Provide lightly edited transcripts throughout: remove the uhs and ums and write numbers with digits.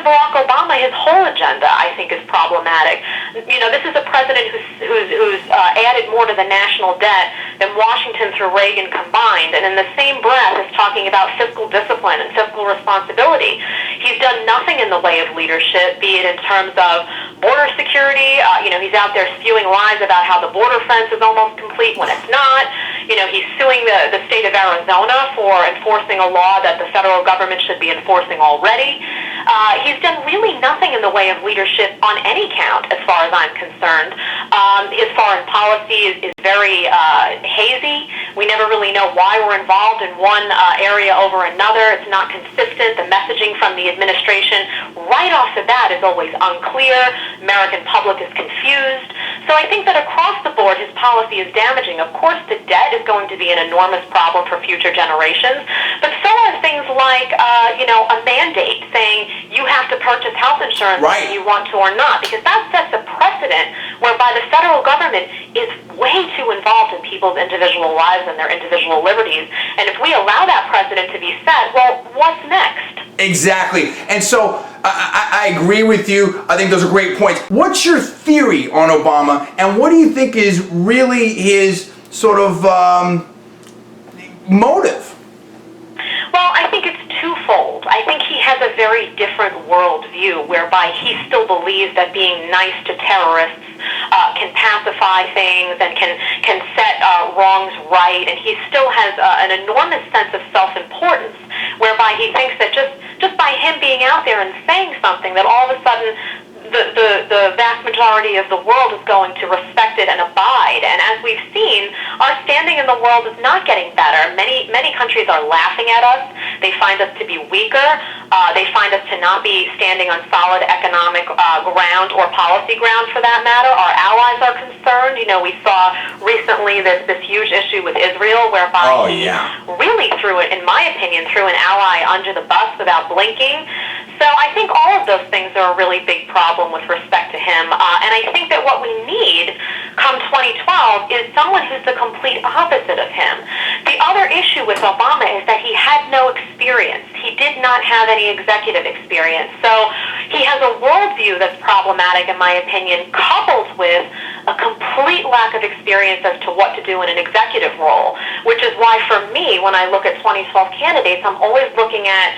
Barack Obama, his whole agenda, I think, is problematic. This is a president who's added more to the national debt than Washington through Reagan combined, and in the same breath is talking about fiscal discipline and fiscal responsibility. He's done nothing in the way of leadership, be it in terms of border security. He's out there spewing lies about how the border fence is almost complete when it's not. He's suing the state of Arizona for enforcing a law that the federal government should be enforcing already. He's done really nothing in the way of leadership on any count, as far as I'm concerned. His foreign policy is very hazy. We never really know why we're involved in one area over another. It's not consistent. The messaging from the administration right off the bat is always unclear. American public is confused. So I think that across the board, his policy is damaging. Of course, the debt is going to be an enormous problem for future generations, but so are things like, a mandate saying you have to purchase health insurance whether you want to or not, because that sets a precedent whereby the federal government is way too involved in people's individual lives and their individual liberties. And if we allow that precedent to be set, well, what's next? Exactly. And so I agree with you. I think those are great points. What's your theory on Obama, and what do you think is really his sort of motive? Well, I think it's twofold. I think he has a very different worldview whereby he still believes that being nice to terrorists can pacify things and can set wrongs right, and he still has an enormous sense of self-importance whereby he thinks that just by him being out there and saying something that all of a sudden the vast majority of the world is going to respect it and abide. And as we've seen, our standing in the world is not getting better. Many countries are laughing at us. They find us to be weaker. They find us to not be standing on solid economic ground or policy ground, for that matter. Our allies are concerned. We saw recently this huge issue with Israel whereby he really threw an ally under the bus without blinking. So I think all of those things are a really big problem with respect to him. And I think that what we need come 2012 is someone who's the complete opposite of him. The other issue with Obama is that he had no experience. He did not have any executive experience. So he has a worldview that's problematic, in my opinion, coupled with a complete lack of experience as to what to do in an executive role, which is why, for me, when I look at 2012 candidates, I'm always looking at,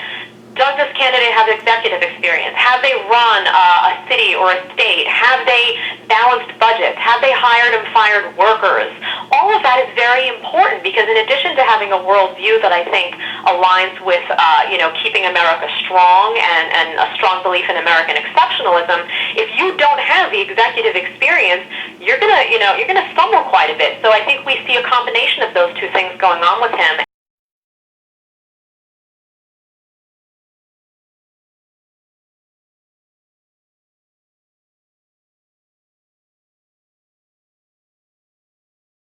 does this candidate have executive experience? Have they run a city or a state? Have they balanced budgets? Have they hired and fired workers? All of that is very important because in addition to having a worldview that I think aligns with, keeping America strong and a strong belief in American exceptionalism, if you don't have the executive experience, you're gonna stumble quite a bit. So I think we see a combination of those two things going on with him.